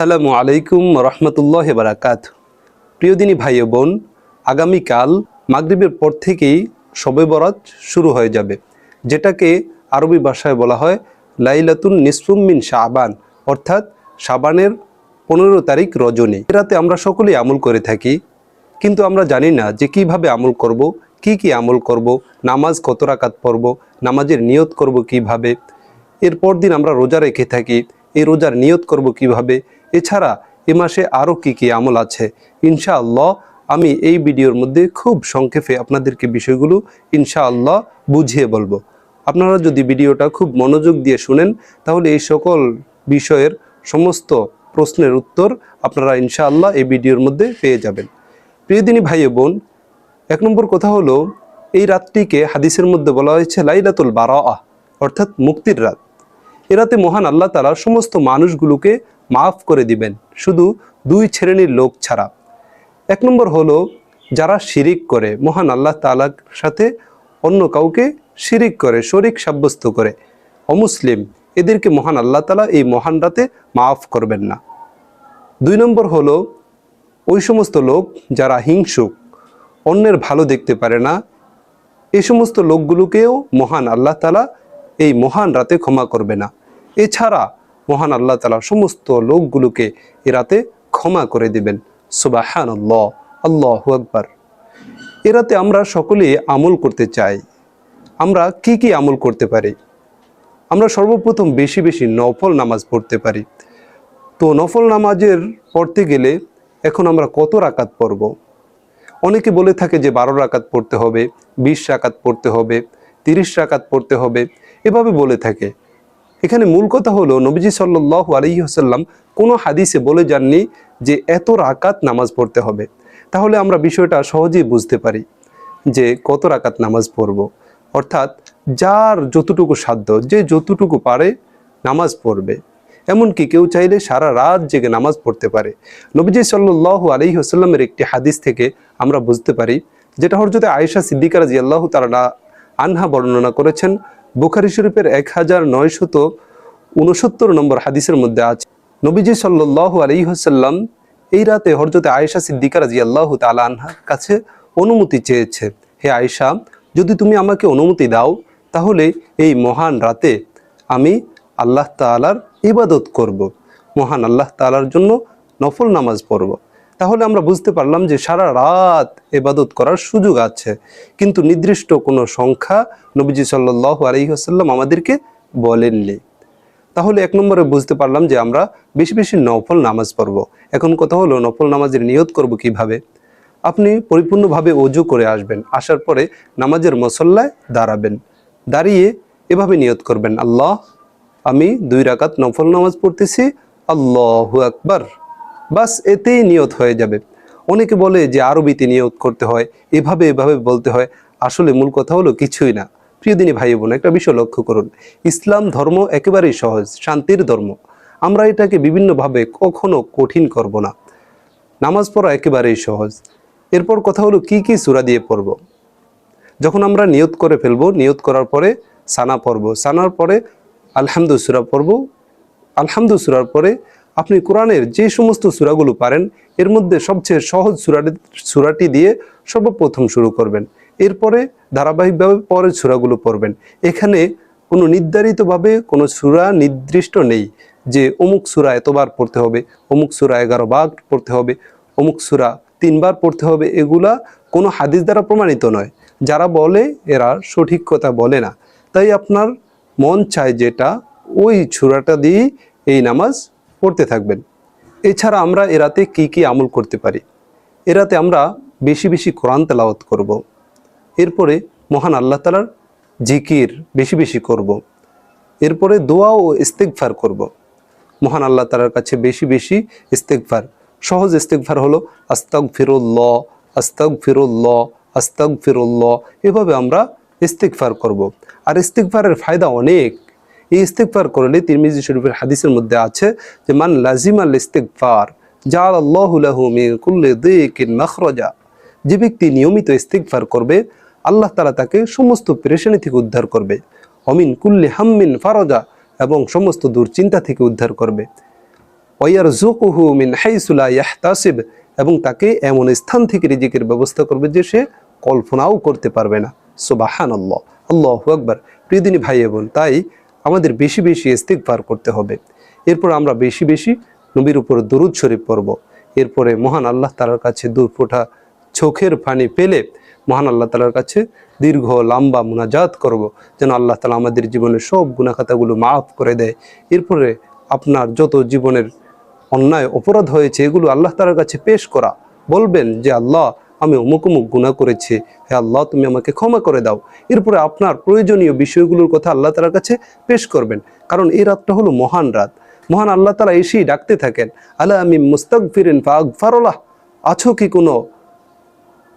আসসালামু আলাইকুম রহমতুল্লাহ বারাকাত। প্রিয় দিনী ভাই ও বোন, আগামীকাল মাগরিবের পর থেকেই শবে বরাত শুরু হয়ে যাবে, যেটাকে আরবি ভাষায় বলা হয় লাইলাতুন নিসফুম মিন শাবান, অর্থাৎ শাবানের 15 তারিখ রজনী। রাতে আমরা সকলেই আমল করে থাকি, কিন্তু আমরা জানি না যে কিভাবে আমল করব, কি আমল করব, নামাজ কত রাকাত পড়ব, নামাজের নিয়ত করব কিভাবে, এরপর দিন আমরা রোজা রেখে থাকি, এই রোজার নিয়ত করব কিভাবে, এছাড়া এ মাসে আরও কি আমল আছে। ইনশাআল্লাহ আমি এই ভিডিওর মধ্যে খুব সংক্ষেপে আপনাদেরকে বিষয়গুলো ইনশাআল্লাহ বুঝিয়ে বলবো। আপনারা যদি ভিডিওটা খুব মনোযোগ দিয়ে শুনেন, তাহলে এই সকল বিষয়ের সমস্ত প্রশ্নের উত্তর আপনারা ইনশাআল্লাহ এই ভিডিওর মধ্যে পেয়ে যাবেন। প্রিয় দিনী ভাই বোন, 1 নম্বর কথা হলো, এই রাতটিকে হাদিসের মধ্যে বলা হয়েছে লাইলাতুল বারাআহ, অর্থাৎ মুক্তির রাত। এ রাতে মহান আল্লাহ তাআলা সমস্ত মানুষগুলোকে মাফ করে দিবেন, শুধু 2 শ্রেণীর লোক ছাড়া। 1 নম্বর হলো যারা শিরিক করে, মহান আল্লাহ তাআলার সাথে অন্য কাউকে শিরিক করে, শরীক সাব্যস্ত করে, অমুসলিম, এদেরকে মহান আল্লাহ তাআলা এই মহান রাতে মাফ করবেন না। 2 নম্বর হলো ওই সমস্ত লোক যারা হিংসুক, অন্যের ভালো দেখতে পারে না, এই সমস্ত লোকগুলোকেও মহান আল্লাহ তাআলা এই মহান রাতে ক্ষমা করবে না। এছাড়া মহান আল্লাহ তাআলা সমস্ত লোকগুলোকে এ রাতে ক্ষমা করে দিবেন। সুবহানাল্লাহ, আল্লাহু আকবার। এ রাতে আমরা সকলে আমল করতে চাই। আমরা কি আমল করতে পারি? আমরা সর্বপ্রথম বেশি বেশি নফল নামাজ পড়তে পারি। তো নফল নামাজের পড়তে গেলে এখন আমরা কত রাকাত পড়ব? অনেকে বলে থাকে যে 12 রাকাত পড়তে হবে, 20 রাকাত পড়তে হবে, 30 রাকাত পড়তে হবে, এভাবে বলে থাকে। এখানে মূল কথা হলো, নবীজি সাল্লাল্লাহু আলাইহি ওয়াসাল্লাম কোনো হাদিসে বলে যাননি যে এত রাকাত নামাজ পড়তে হবে। তাহলে আমরা বিষয়টা সহজেই বুঝতে পারি যে কত রাকাত নামাজ পড়ব। অর্থাৎ যার যতটুকু সাধ্য, যে যতটুকু পারে নামাজ পড়বে। এমনকি কেউ চাইলে সারা রাত জেগে নামাজ পড়তে পারে। নবীজি সাল্লাল্লাহু আলাইহি ওয়াসাল্লামের একটি হাদিস থেকে আমরা বুঝতে পারি, যেটা হযরত আয়েশা সিদ্দিকা রাদিয়াল্লাহু তাআলা আনহা বর্ণনা করেছেন। বুখারী শরীফের 1969 নম্বর হাদিসের মধ্যে আছে, নবীজি সাল্লাল্লাহু আলাইহি ওয়াসাল্লাম এই রাতে হযরত আয়েশা সিদ্দিকা রাদিয়াল্লাহু তাআলা আনহার কাছে অনুমতি চেয়েছে, হে আয়েশা, যদি তুমি আমাকে অনুমতি দাও, তাহলে এই মহান রাতে আমি আল্লাহ তাআলার ইবাদত করব, মহান আল্লাহ তাআলার জন্য নফল নামাজ পড়ব। তাহলে আমরা বুঝতে পারলাম যে সারা রাত ইবাদত করার সুযোগ আছে, কিন্তু নির্দিষ্ট কোনো সংখ্যা নবীজি সাল্লাল্লাহু আলাইহি ওয়াসাল্লাম আমাদেরকে বলেননি। তাহলে 1 নম্বরে বুঝতে পারলাম যে আমরা বেশি বেশি নফল নামাজ পড়ব। এখন কথা হলো, নফল নামাজের নিয়ত করব কিভাবে? আপনি পরিপূর্ণভাবে ওযু করে আসবেন, আসার পরে নামাজের মুসল্লায় দাঁড়াবেন, দাঁড়িয়ে এভাবে নিয়ত করবেন, আল্লাহ, আমি 2 রাকাত নফল নামাজ পড়তেছি, আল্লাহু আকবার। বাস এতেই নিয়ত হয়ে যাবে। অনেকে বলে যে আরবিতে নিয়ত করতে হয়, এভাবে বলতে হয়। আসলে মূল কথা হলো কিছুই না। প্রিয় দিনী ভাই বোন, একটা বিষয় লক্ষ্য করুন, ইসলাম ধর্ম একেবারেই সহজ, শান্তির ধর্ম। আমরা এটাকে বিভিন্নভাবে কখনো কঠিন করব না। নামাজ পড়া একেবারেই সহজ। এরপর কথা হলো কি সূরা দিয়ে পড়ব। যখন আমরা নিয়ত করে ফেলবো, নিয়ত করার পরে সানা পড়ব, সানার পরে আলহামদু সূরা পড়ব, আলহামদু সূরার পরে আপনি কোরআনের যে সমস্ত সূরাগুলো পারেন, এর মধ্যে সবচেয়ে সহজ সূরাটি দিয়ে সর্বপ্রথম শুরু করবেন। এরপরে ধারাবাহিকভাবে পরের সূরাগুলো পড়বেন। এখানে কোনো নির্ধারিতভাবে কোনো সূরা নির্দিষ্ট নেই যে অমুক সূরা এতবার পড়তে হবে, অমুক সূরা 11 বার পড়তে হবে, অমুক সূরা 3 বার পড়তে হবে। এগুলা কোনো হাদিস দ্বারা প্রমাণিত নয়। যারা বলে এরা সঠিক কথা বলে না। তাই আপনার মন চায় যেটা, ওই সূরাটা দিয়ে এই নামাজ পড়তে থাকবেন। এছাড়া আমরা এ রাতে কি আমল করতে পারি? এ রাতে আমরা বেশি বেশি কোরআন তেলাওয়াত করব। এরপরে মহান আল্লাহ তাআলার জিকির বেশি বেশি করব। এরপরে দোয়া ও ইস্তেগফার করব। মহান আল্লাহ তাআলার কাছে বেশি বেশি ইস্তেগফার। সহজ ইস্তেগফার হলো আস্তাগফিরুল্লাহ, আস্তাগফিরুল্লাহ, আস্তাগফিরুল্লাহ। এভাবে আমরা ইস্তেগফার করব। আর ইস্তেগফারের ফায়দা অনেক। এই ইস্তেগফার করলে তিরমিজি শরীফের হাদিসের মধ্যে আছে যে মান লাজিমাল ইস্তেগফার জাআলাল্লাহু লাহু মিন কুল্লি যিকিন মাখরাজা। যে ব্যক্তি নিয়মিত ইস্তেগফার করবে, আল্লাহ তাআলা তাকে সমস্ত পেরেশানি থেকে উদ্ধার করবে, অমিন কুল্লি হাম্মিন ফারাজা, এবং সমস্ত দুশ্চিন্তা থেকে উদ্ধার করবে। ওয়ারযুকুহু মিন হাইসু লা ইয়াহতাসিব, এবং তাকে এমন স্থান থেকে রিজিকের ব্যবস্থা করবে যে সে কল্পনাও করতে পারবে না। সুবহানাল্লাহ, আল্লাহু আকবার। প্রিয় দিনী ভাই বোন, তাই আমাদের বেশি বেশি ইস্তিগফার করতে হবে। এরপর আমরা বেশি বেশি নবীর উপর দরুদ শরীফ পড়ব। এরপরে মহান আল্লাহ তাআলার কাছে 2 ফোঁটা চোখের পানি পেলে মহান আল্লাহ তাআলার কাছে দীর্ঘ লম্বা মুনাজাত করব, যেন আল্লাহ তাআলা আমাদের জীবনের সব গুনাহ খাতাগুলো মাফ করে দেয়। এরপরে আপনার যত জীবনের অন্যায় অপরাধ হয়েছে এগুলো আল্লাহ তাআলার কাছে পেশ করা, বলবেন যে আল্লাহ আমি অমুক অমুক গুনাহ করেছি, হে আল্লাহ তুমি আমাকে ক্ষমা করে দাও। এরপরে আপনার প্রয়োজনীয় বিষয়গুলোর কথা আল্লাহ তাআলার কাছে পেশ করবেন, কারণ এই রাতটা হলো মহান রাত। মহান আল্লাহ তাআলা এসেই ডাকতে থাকেন, আলা আমি মুস্তাগফিরিন ফাগফারলাহ, আছো কি কোনো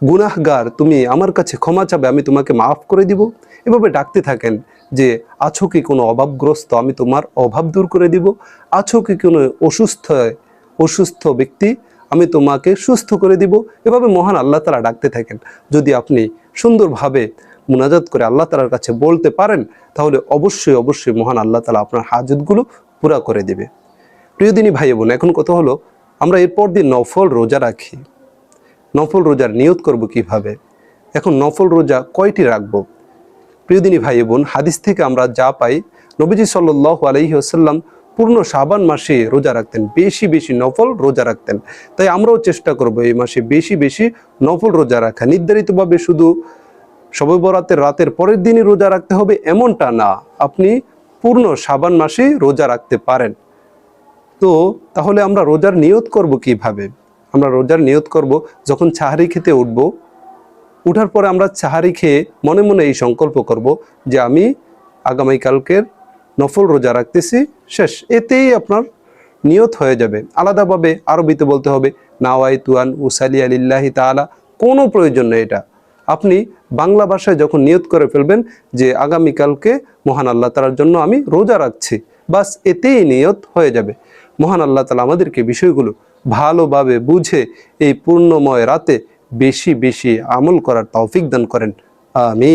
গুনাহগার, তুমি আমার কাছে ক্ষমা চাবে, আমি তোমাকে মাফ করে দিব। এভাবে ডাকতে থাকেন যে আছো কি কোনো অভাবগ্রস্ত, আমি তোমার অভাব দূর করে দিব। আছো কি কোনো অসুস্থ ব্যক্তি, আমি তোমাকে সুস্থ করে দিব। এভাবে মহান আল্লাহ তাআলা ডাকতে থাকেন। যদি আপনি সুন্দরভাবে মুনাজাত করে আল্লাহ তাআলার কাছে বলতে পারেন, তাহলে অবশ্যই অবশ্যই মহান আল্লাহ তাআলা আপনার হাজতগুলো পুরা করে দেবে। প্রিয় দিনী ভাই বোন, এখন কথা হলো আমরা এরপর দিন নফল রোজা রাখি। নফল রোজার নিয়ত করব কিভাবে? এখন নফল রোজা কয়টি রাখবো? প্রিয় দিনী ভাই বোন, হাদিস থেকে আমরা যা পাই, নবীজি সাল্লাল্লাহু আলাইহি ওয়াসাল্লাম পূর্ণ শাবান মাসে রোজা রাখতেন, বেশি বেশি নফল রোজা রাখতেন। তাই আমরাও চেষ্টা করব এই মাসে বেশি বেশি নফল রোজা রাখা। নির্ধারিতভাবে শুধু শবে বরাতের রাতের পরের দিনই রোজা রাখতে হবে এমনটা না, আপনি পূর্ণ শাবান মাসে রোজা রাখতে পারেন। তো তাহলে আমরা রোজার নিয়ত করব কিভাবে? আমরা রোজার নিয়ত করব যখন সাহারি খেতে উঠব। উঠার পরে আমরা সাহারি খেয়ে মনে মনে এই সংকল্প করব যে আমি আগামীকালকের নফল রোজা রাখতেছি, শেষ। এতেই আপনার নিয়ত হয়ে যাবে। আলাদাভাবে আরবিতে বলতে হবে নাওয়াইতু আন উসালিয়া লিল্লাহি তাআলা, কোনো প্রয়োজন নেই এটা। আপনি বাংলা ভাষায় যখন নিয়ত করে ফেলবেন যে আগামীকালকে মহান আল্লাহ তাআলার জন্য আমি রোজা রাখছি, বাস এতেই নিয়ত হয়ে যাবে। মহান আল্লাহ তাআলা আমাদেরকে বিষয়গুলো ভালোভাবে বুঝে এই পূর্ণময় রাতে বেশি বেশি আমল করার তৌফিক দান করেন। আমিন।